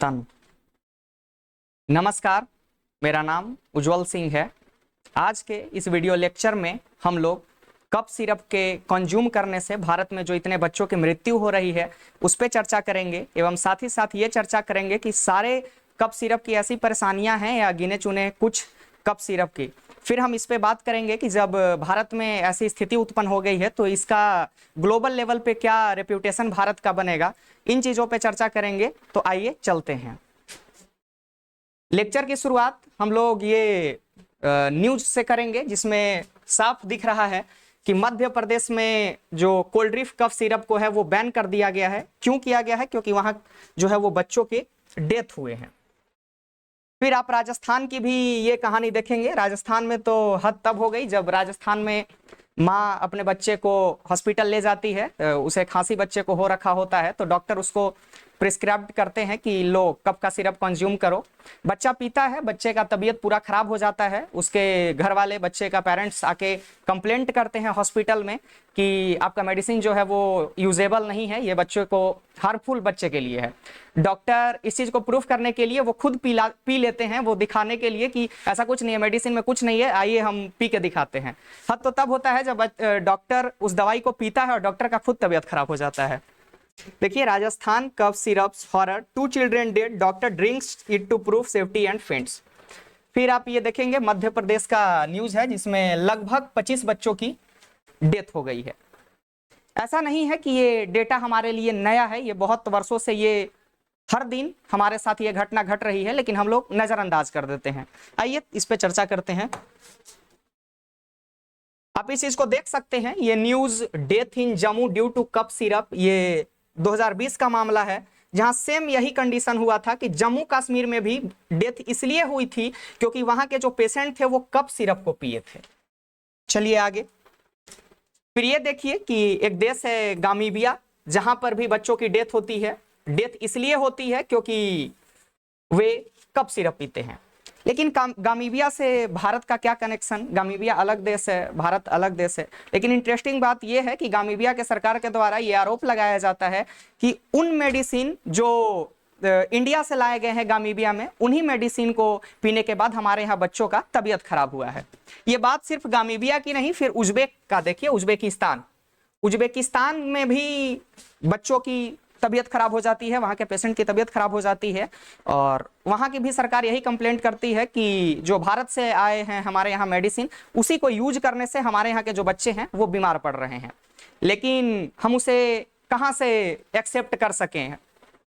तन। नमस्कार, मेरा नाम उज्जवल सिंह है। आज के इस वीडियो लेक्चर में हम लोग कफ सिरप के कंज्यूम करने से भारत में जो इतने बच्चों की मृत्यु हो रही है उस पर चर्चा करेंगे एवं साथ ही साथ ये चर्चा करेंगे कि सारे कफ सिरप की ऐसी परेशानियां हैं या गिने चुने कुछ कफ सिरप की। फिर हम इस पे बात करेंगे कि जब भारत में ऐसी स्थिति उत्पन्न हो गई है तो इसका ग्लोबल लेवल पे क्या रेप्यूटेशन भारत का बनेगा, इन चीज़ों पे चर्चा करेंगे। तो आइए चलते हैं। लेक्चर की शुरुआत हम लोग ये न्यूज से करेंगे जिसमें साफ दिख रहा है कि मध्य प्रदेश में जो कोल्ड ड्रिंक कफ सिरप को है वो बैन कर दिया गया है। क्यों किया गया है? क्योंकि वहां जो है वो बच्चों के डेथ हुए हैं। फिर आप राजस्थान की भी ये कहानी देखेंगे। राजस्थान में तो हद तब हो गई जब राजस्थान में माँ अपने बच्चे को हॉस्पिटल ले जाती है, उसे खांसी बच्चे को हो रखा होता है तो डॉक्टर उसको प्रिस्क्राइब करते हैं कि लो कफ का सिरप कंज्यूम करो। बच्चा पीता है, बच्चे का तबीयत पूरा खराब हो जाता है। उसके घर वाले, बच्चे का पेरेंट्स आके कंप्लेंट करते हैं हॉस्पिटल में कि आपका मेडिसिन जो है वो यूजेबल नहीं है, ये बच्चे को हार्मफुल बच्चे के लिए है। डॉक्टर इस चीज को प्रूफ करने के लिए वो खुद पी लेते हैं, वो दिखाने के लिए कि ऐसा कुछ नहीं है, मेडिसिन में कुछ नहीं है, आइए हम पी के दिखाते हैं। हद तो तब होता है जब डॉक्टर उस दवाई को पीता है और डॉक्टर का खुद तबीयत खराब हो जाता है। देखिए, Rajasthan cough syrups horror, 2 children dead, doctor drinks it to prove safety and faints. फिर आप ये देखेंगे मध्य प्रदेश का न्यूज है जिसमें लगभग 25 बच्चों की डेथ हो गई है। ऐसा नहीं है कि ये डेटा हमारे लिए नया है, ये बहुत वर्षों से ये हर दिन हमारे साथ ये घटना घट रही है, लेकिन हम लोग नजरअंदाज कर देते हैं। आइए इस पे चर्चा करते हैं। आप इस चीज को देख सकते हैं, ये news death in Jammu due to cough syrup, ये 2020 का मामला है जहां सेम यही कंडीशन हुआ था कि जम्मू कश्मीर में भी डेथ इसलिए हुई थी क्योंकि वहां के जो पेशेंट थे वो कफ सिरप को पिए थे। चलिए आगे। फिर ये देखिए कि एक देश है गामीबिया, जहां पर भी बच्चों की डेथ होती है। डेथ इसलिए होती है क्योंकि वे कफ सिरप पीते हैं। लेकिन गामीबिया से भारत का क्या कनेक्शन? गामीबिया अलग देश है, भारत अलग देश है। लेकिन इंटरेस्टिंग बात यह है कि गामीबिया के सरकार के द्वारा यह आरोप लगाया जाता है कि उन मेडिसिन जो इंडिया से लाए गए हैं गामीबिया में, उन्हीं मेडिसिन को पीने के बाद हमारे यहाँ बच्चों का तबीयत खराब हुआ है। ये बात सिर्फ गामीबिया की नहीं, फिर उज्बेक का देखिए, उज्बेकिस्तान में भी बच्चों की तबीयत खराब हो जाती है, वहां के पेशेंट की तबीयत खराब हो जाती है और वहां की भी सरकार यही कंप्लेंट करती है कि जो भारत से आए हैं हमारे यहाँ मेडिसिन, उसी को यूज करने से हमारे यहाँ के जो बच्चे हैं वो बीमार पड़ रहे हैं। लेकिन हम उसे कहां से एक्सेप्ट कर सकें?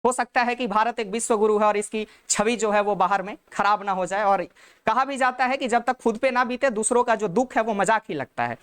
हो सकता है कि भारत एक विश्व गुरु है और इसकी छवि जो है वो बाहर में खराब ना हो जाए। और कहा भी जाता है कि जब तक खुद पे ना बीते दूसरों का जो दुख है वो मजाक ही लगता है।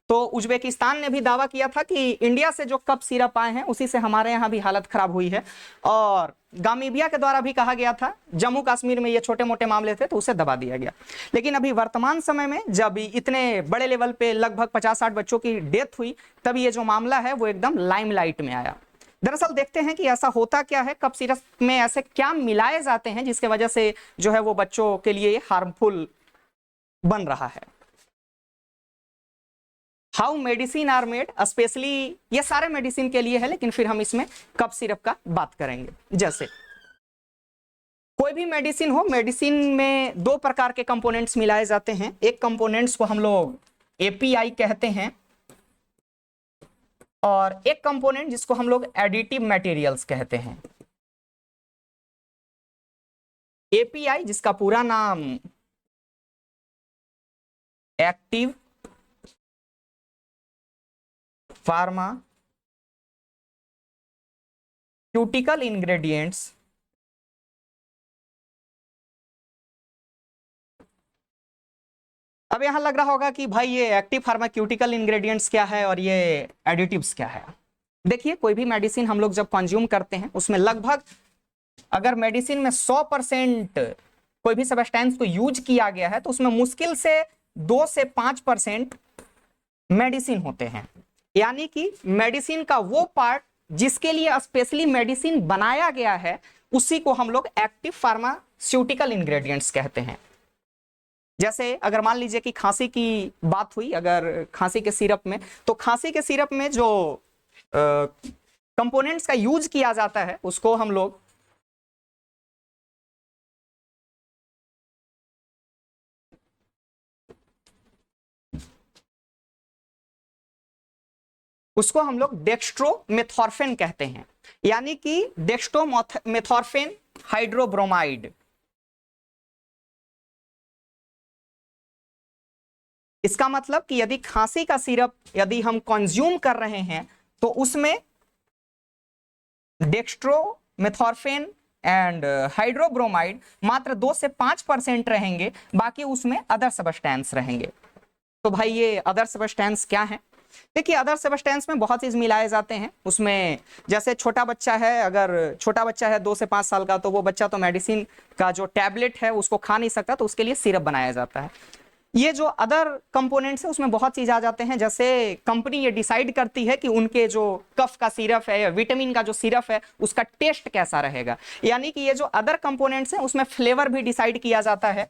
तो उज्बेकिस्तान ने भी दावा किया था कि इंडिया से जो कफ सिरप आए हैं उसी से हमारे यहाँ भी हालत खराब हुई है। और गामीबिया के द्वारा भी कहा गया था, जम्मू कश्मीर में ये छोटे मोटे मामले थे तो उसे दबा दिया गया। लेकिन अभी वर्तमान समय में जब इतने बड़े लेवल पे लगभग 50-60 बच्चों की डेथ हुई, तब ये जो मामला है वो एकदम लाइमलाइट में आया। दरअसल देखते हैं कि ऐसा होता क्या है, कफ सिरप में ऐसे क्या मिलाए जाते हैं जिसके वजह से जो है वो बच्चों के लिए हार्मफुल बन रहा है। How medicine are made, specially ये सारे मेडिसिन के लिए है, लेकिन फिर हम इसमें कफ सिरप का बात करेंगे। जैसे कोई भी मेडिसिन हो, मेडिसिन में 2 प्रकार के कंपोनेंट्स मिलाए जाते हैं। एक कंपोनेंट्स को हम लोग एपीआई कहते हैं और एक कंपोनेंट जिसको हम लोग एडिटिव मटेरियल्स कहते हैं। एपीआई जिसका पूरा नाम एक्टिव फार्मास्यूटिकल इंग्रेडिएंट्स, अब यहां लग रहा होगा कि भाई ये एक्टिव फार्मास्यूटिकल इंग्रेडिएंट्स क्या है और ये एडिटिव्स क्या है। देखिए, कोई भी मेडिसिन हम लोग जब कंज्यूम करते हैं उसमें लगभग, अगर मेडिसिन में 100% कोई भी सब्सटेंस को यूज किया गया है तो उसमें मुश्किल से 2 से 5% मेडिसिन होते हैं। यानी कि मेडिसिन का वो पार्ट जिसके लिए स्पेशली मेडिसिन बनाया गया है उसी को हम लोग एक्टिव फार्मास्यूटिकल इंग्रेडिएंट्स कहते हैं। जैसे अगर मान लीजिए कि खांसी की बात हुई, अगर खांसी के सिरप में, तो खांसी के सिरप में जो कंपोनेंट्स का यूज किया जाता है उसको हम लोग उसको हम लोग डेक्स्ट्रोमेथॉर्फेन कहते हैं, यानी कि डेक्स्ट्रोमेथॉर्फेन हाइड्रोब्रोमाइड। इसका मतलब कि यदि खांसी का सिरप यदि हम कंज्यूम कर रहे हैं तो उसमें डेक्स्ट्रोमेथॉर्फेन एंड हाइड्रोब्रोमाइड मात्र 2 से 5% रहेंगे, बाकी उसमें अदर सब्सटेंस रहेंगे। तो भाई ये अदर सब्सटेंस क्या है? देखिए अदर सब्सटेंस में बहुत चीज मिलाए जाते हैं उसमें। जैसे छोटा बच्चा है, अगर छोटा बच्चा है 2 से 5 साल का, तो वो बच्चा तो मेडिसिन का जो टैबलेट है उसको खा नहीं सकता, तो उसके लिए सिरप बनाया जाता है। ये जो अदर कंपोनेंट्स है उसमें बहुत चीज आ जाते हैं। जैसे कंपनी ये डिसाइड करती है कि उनके जो कफ का सिरप है या विटामिन का जो सिरप है उसका टेस्ट कैसा रहेगा, यानी कि ये जो अदर कंपोनेंट्स हैं उसमें फ्लेवर भी डिसाइड किया जाता है,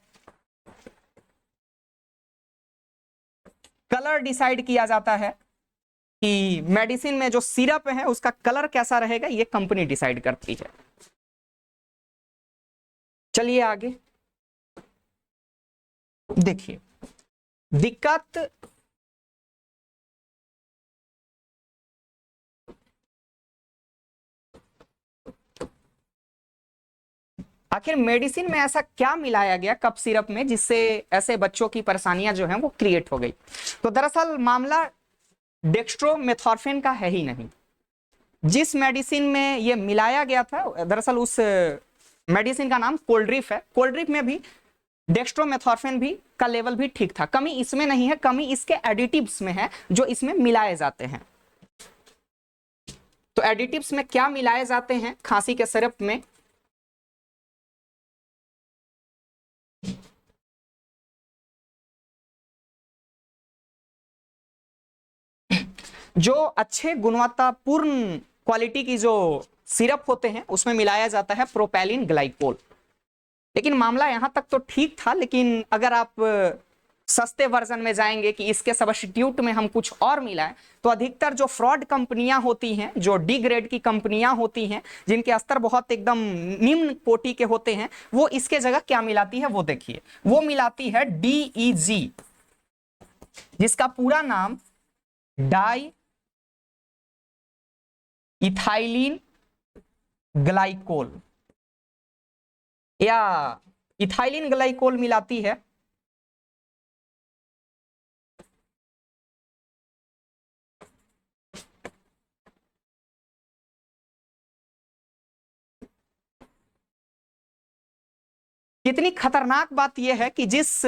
कलर डिसाइड किया जाता है कि मेडिसिन में जो सिरप है उसका कलर कैसा रहेगा, ये कंपनी डिसाइड करती है। चलिए आगे देखिए, दिक्कत आखिर मेडिसिन में ऐसा क्या मिलाया गया कफ सिरप में जिससे ऐसे बच्चों की परेशानियां जो हैं वो क्रिएट हो गई। तो दरअसल मामला डेक्स्ट्रोमेथॉर्फेन का है ही नहीं। जिस मेडिसिन में ये मिलाया गया था, दरअसल उस मेडिसिन का नाम कोल्ड्रिफ है। कोल्ड्रिफ में भी डेक्स्ट्रोमेथॉर्फेन भी का लेवल भी ठीक था। कमी इसमें नहीं है, कमी इसके एडिटिव्स में है जो इसमें मिलाए जाते हैं। तो एडिटिव्स में क्या मिलाए जाते हैं खांसी के सिरप में? जो अच्छे गुणवत्तापूर्ण क्वालिटी की जो सिरप होते हैं उसमें मिलाया जाता है प्रोपेलिन ग्लाइकोल। लेकिन मामला यहां तक तो ठीक था, लेकिन अगर आप सस्ते वर्जन में जाएंगे कि इसके सब्स्टिट्यूट में हम कुछ और मिलाएं, तो अधिकतर जो फ्रॉड कंपनियां होती हैं, जो डी ग्रेड की कंपनियां होती हैं, जिनके स्तर बहुत एकदम निम्न कोटि के होते हैं, वो इसके जगह क्या मिलाती है वो देखिए। वो मिलाती है DEG, जिसका पूरा नाम डाई इथाइलिन ग्लाइकोल या इथाइलिन ग्लाइकोल मिलाती है। कितनी खतरनाक बात यह है कि जिस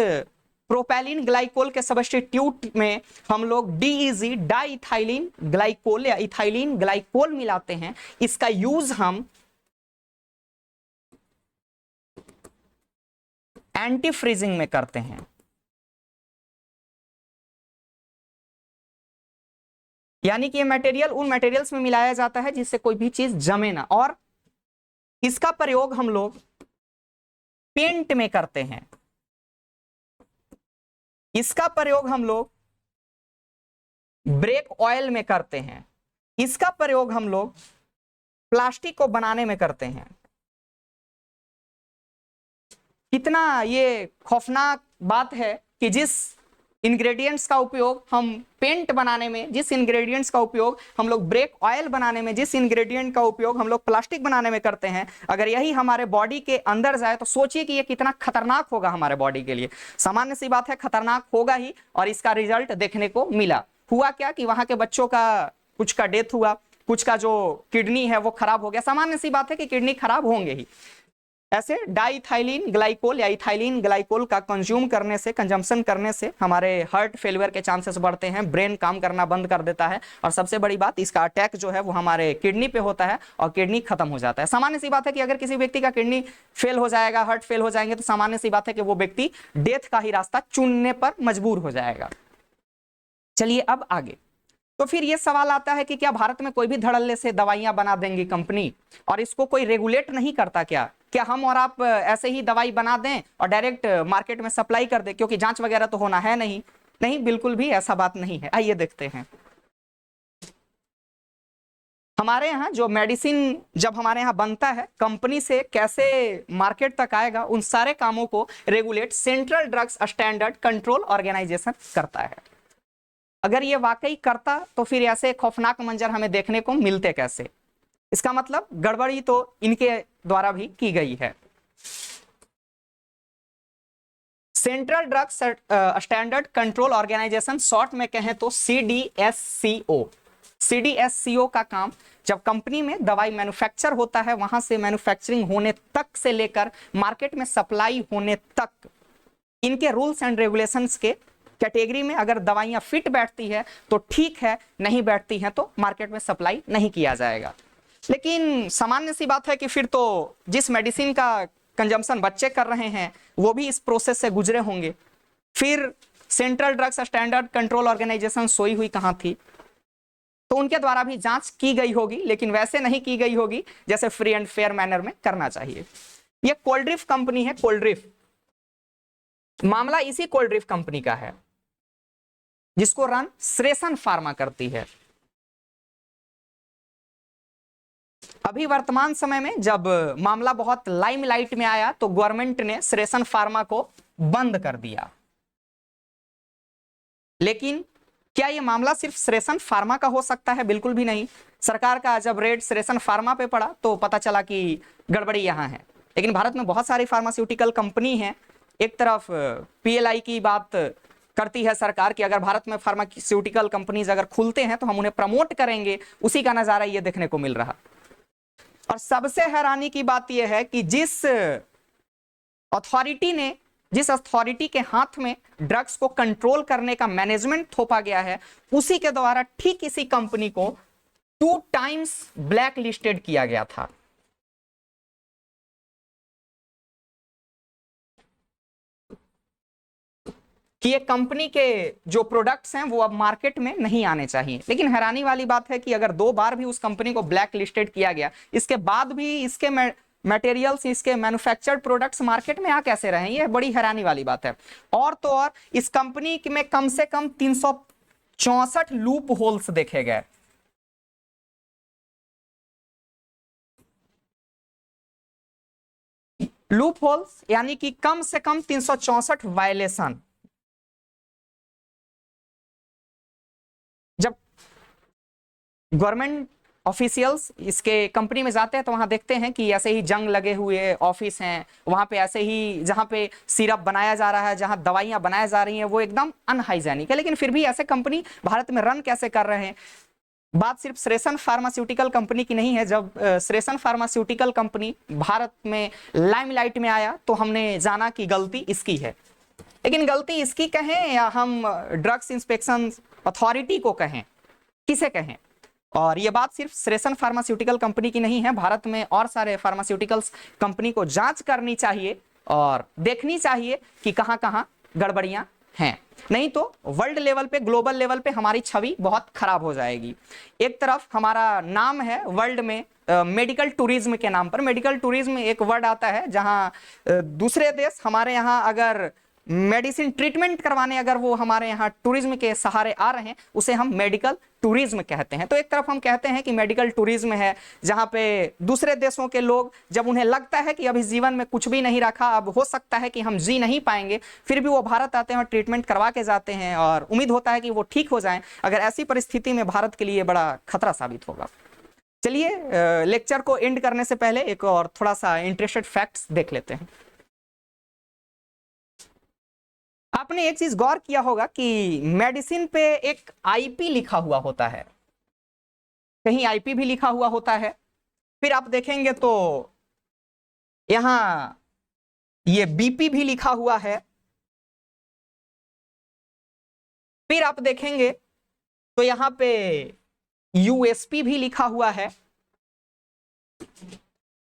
प्रोपेलिन ग्लाइकोल के सब्स्टिट्यूट में हम लोग DEG डाइथाइलिन ग्लाइकोल या इथाइलिन ग्लाइकोल मिलाते हैं, इसका यूज हम एंटी फ्रीजिंग में करते हैं। यानी कि ये मटेरियल उन मटेरियल्स में मिलाया जाता है जिससे कोई भी चीज जमे ना, और इसका प्रयोग हम लोग पेंट में करते हैं। इसका प्रयोग हम लोग ब्रेक ऑयल में करते हैं। इसका प्रयोग हम लोग प्लास्टिक को बनाने में करते हैं। कितना ये खौफनाक बात है कि जिस इंग्रेडिएंट्स का उपयोग हम पेंट बनाने में, जिस इंग्रेडिएंट्स का उपयोग हम लोग ब्रेक ऑयल बनाने में, जिस इंग्रेडिएंट का उपयोग हम लोग प्लास्टिक बनाने में करते हैं, अगर यही हमारे बॉडी के अंदर जाए तो सोचिए कि ये कितना खतरनाक होगा हमारे बॉडी के लिए। सामान्य सी बात है, खतरनाक होगा ही, और इसका रिजल्ट देखने को मिला। हुआ क्या कि वहां के बच्चों का कुछ का डेथ हुआ, कुछ का जो किडनी है वो खराब हो गया। सामान्य सी बात है कि किडनी खराब होंगे ही। ऐसे डाइथाइलिन ग्लाइकोल या इथाइलिन ग्लाइकोल का कंज्यूम करने से, कंजम्पशन करने से हमारे हार्ट फेलियर के चांसेस बढ़ते हैं, ब्रेन काम करना बंद कर देता है, और सबसे बड़ी बात इसका अटैक जो है वो हमारे किडनी पे होता है और किडनी खत्म हो जाता है। सामान्य सी बात है कि अगर किसी व्यक्ति का किडनी फेल हो जाएगा, हार्ट फेल हो जाएंगे, तो सामान्य सी बात है कि वो व्यक्ति डेथ का ही रास्ता चुनने पर मजबूर हो जाएगा। चलिए अब आगे। तो फिर ये सवाल आता है कि क्या भारत में कोई भी धड़ल्ले से दवाइयां बना देंगी कंपनी और इसको कोई रेगुलेट नहीं करता? क्या हम और आप ऐसे ही दवाई बना दें और डायरेक्ट मार्केट में सप्लाई कर दें, क्योंकि जांच वगैरह तो होना है नहीं? नहीं, बिल्कुल भी ऐसा बात नहीं है। आइए देखते हैं। हमारे यहाँ जो मेडिसिन जब हमारे यहाँ बनता है, कंपनी से कैसे मार्केट तक आएगा, उन सारे कामों को regulate central drugs standard control organisation करता है। अगर ये वाकई करता तो फिर ऐसे खौफनाक मंजर हमें देखने को मिलते कैसे। इसका मतलब गड़बड़ी तो इनके द्वारा भी की गई है। Central drug standard control organisation, short में कहें तो CDSCO। CDSCO का काम जब कंपनी में दवाई मैन्युफैक्चर होता है, वहां से मैन्युफैक्चरिंग होने तक से लेकर मार्केट में सप्लाई होने तक, इनके रूल्स एंड रेगुलेशंस के कैटेगरी में अगर दवाइयां फिट बैठती है तो ठीक है, नहीं बैठती हैं तो मार्केट में सप्लाई नहीं किया जाएगा। लेकिन सामान्य सी बात है कि फिर तो जिस मेडिसिन का कंजम्पशन बच्चे कर रहे हैं वो भी इस प्रोसेस से गुजरे होंगे, फिर central drugs standard control organisation सोई हुई कहां थी। तो उनके द्वारा भी जांच की गई होगी, लेकिन वैसे नहीं की गई होगी जैसे फ्री एंड फेयर मैनर में करना चाहिए। ये कोल्ड्रिफ कंपनी है, कोल्ड्रिफ। मामला इसी कोल्ड्रिफ कंपनी का है जिसको रन श्रेसन फार्मा करती है। अभी वर्तमान समय में जब मामला बहुत लाइमलाइट में आया तो गवर्नमेंट ने श्रेसन फार्मा को बंद कर दिया। लेकिन क्या यह मामला सिर्फ श्रेसन फार्मा का हो सकता है? बिल्कुल भी नहीं। सरकार का जब रेड श्रेसन फार्मा पे पड़ा तो पता चला कि गड़बड़ी यहां है। लेकिन भारत में बहुत सारी फार्मास्यूटिकल कंपनी है। एक तरफ PLI की बात करती है सरकार कि अगर भारत में फार्मास्यूटिकल कंपनीज अगर खुलते हैं तो हम उन्हें प्रमोट करेंगे, उसी का नजारा ये देखने को मिल रहा। और सबसे हैरानी की बात यह है कि जिस अथॉरिटी के हाथ में ड्रग्स को कंट्रोल करने का मैनेजमेंट थोपा गया है, उसी के द्वारा ठीक इसी कंपनी को 2 टाइम्स ब्लैक लिस्टेड किया गया था। कि ये कंपनी के जो प्रोडक्ट्स हैं वो अब मार्केट में नहीं आने चाहिए। लेकिन हैरानी वाली बात है कि अगर 2 बार भी उस कंपनी को ब्लैक लिस्टेड किया गया, इसके बाद भी इसके मटेरियल्स, इसके मैन्युफैक्चर्ड प्रोडक्ट्स मार्केट में आ कैसे रहे हैं, ये बड़ी हैरानी वाली बात है। और तो और इस कंपनी में कम से कम 364 लूप होल्स देखे गए। लूप होल्स यानी कि कम से कम 364 वायलेशन। जब गवर्नमेंट ऑफिशियल्स इसके कंपनी में जाते हैं तो वहां देखते हैं कि ऐसे ही जंग लगे हुए ऑफिस हैं, वहां पे ऐसे ही जहां पे सिरप बनाया जा रहा है, जहां दवाइयां बनाई जा रही हैं, वो एकदम अनहाइजेनिक है। लेकिन फिर भी ऐसे कंपनी भारत में रन कैसे कर रहे हैं? बात सिर्फ श्रेसन फार्मास्यूटिकल कंपनी की नहीं है। जब श्रेसन फार्मास्यूटिकल कंपनी भारत में लाइमलाइट में आया तो हमने जाना कि गलती इसकी है। लेकिन गलती इसकी कहें या हम ड्रग्स इंस्पेक्शन अथॉरिटी को कहें, किसे कहें? और यह बात सिर्फ श्रेसन फार्मास्यूटिकल कंपनी की नहीं है। भारत में और सारे फार्मास्यूटिकल्स कंपनी को जांच करनी चाहिए और देखनी चाहिए कि कहां कहां गड़बड़ियां हैं, नहीं तो वर्ल्ड लेवल पे, ग्लोबल लेवल पे हमारी छवि बहुत खराब हो जाएगी। एक तरफ हमारा नाम है वर्ल्ड में मेडिकल टूरिज्म के नाम पर। मेडिकल टूरिज्म एक वर्ड आता है जहां दूसरे देश हमारे यहां अगर मेडिसिन ट्रीटमेंट करवाने अगर वो हमारे यहाँ टूरिज्म के सहारे आ रहे हैं, उसे हम मेडिकल टूरिज्म कहते हैं। तो एक तरफ हम कहते हैं कि मेडिकल टूरिज्म है जहां पे दूसरे देशों के लोग जब उन्हें लगता है कि अभी जीवन में कुछ भी नहीं रखा, अब हो सकता है कि हम जी नहीं पाएंगे, फिर भी वो भारत आते हैं और ट्रीटमेंट करवा के जाते हैं और उम्मीद होता है कि वो ठीक हो जाएं। अगर ऐसी परिस्थिति में भारत के लिए बड़ा खतरा साबित होगा। चलिए लेक्चर को एंड करने से पहले एक और थोड़ा सा इंटरेस्टेड फैक्ट्स देख लेते हैं। आपने एक चीज गौर किया होगा कि मेडिसिन पे एक IP लिखा हुआ होता है, कहीं IP भी लिखा हुआ होता है। फिर आप देखेंगे तो यहां ये BP भी लिखा हुआ है। फिर आप देखेंगे तो यहां पे USP भी लिखा हुआ है,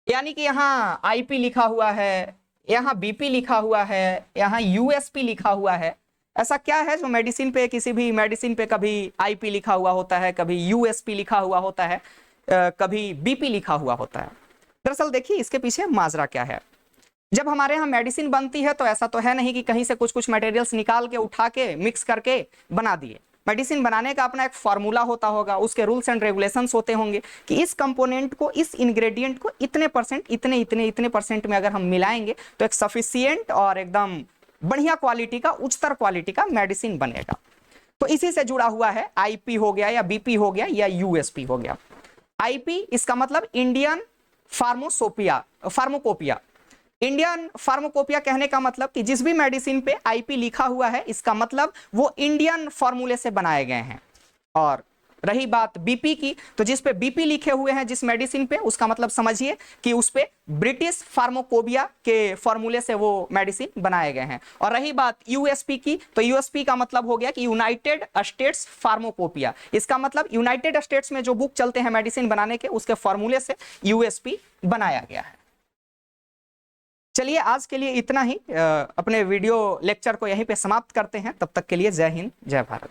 यानी कि यहां IP लिखा हुआ है, यहाँ BP लिखा हुआ है, यहाँ USP लिखा हुआ है। ऐसा क्या है जो मेडिसिन पे, किसी भी मेडिसिन पे कभी IP लिखा हुआ होता है, कभी USP लिखा हुआ होता है, कभी BP लिखा हुआ होता है? दरअसल देखिए इसके पीछे माजरा क्या है। जब हमारे यहाँ मेडिसिन बनती है तो ऐसा तो है नहीं कि कहीं से कुछ कुछ मटेरियल्स निकाल के उठा के मिक्स करके बना दिए। मेडिसिन बनाने का अपना एक फार्मूला होता होगा, उसके रूल्स एंड रेगुलेशंस होते होंगे कि इस कंपोनेंट को, इस इंग्रेडिएंट को इतने परसेंट, इतने परसेंट में अगर हम मिलाएंगे तो एक सफिशिएंट और एकदम बढ़िया क्वालिटी का, उच्चतर क्वालिटी का मेडिसिन बनेगा। तो इसी से जुड़ा हुआ है, आईपी हो गया या बीपी हो गया या यूएसपी हो गया। आईपी इसका मतलब इंडियन फार्मोकोपिया। इंडियन फार्मोकोपिया कहने का मतलब कि जिस भी मेडिसिन पे आईपी लिखा हुआ है, इसका मतलब वो इंडियन फॉर्मूले से बनाए गए हैं। और रही बात बीपी की, तो जिस पे बीपी लिखे हुए हैं जिस मेडिसिन पे, उसका मतलब समझिए कि उस पे ब्रिटिश फार्मोकोपिया के फॉर्मूले से वो मेडिसिन बनाए गए हैं। और रही बात यूएसपी की, तो यूएसपी का मतलब हो गया कि यूनाइटेड स्टेट्स फार्मोकोपिया। इसका मतलब यूनाइटेड स्टेट्स में जो बुक चलते हैं मेडिसिन बनाने के, उसके फॉर्मूले से यूएसपी बनाया गया है। चलिए आज के लिए इतना ही, अपने वीडियो लेक्चर को यहीं पे समाप्त करते हैं। तब तक के लिए जय हिंद, जय भारत।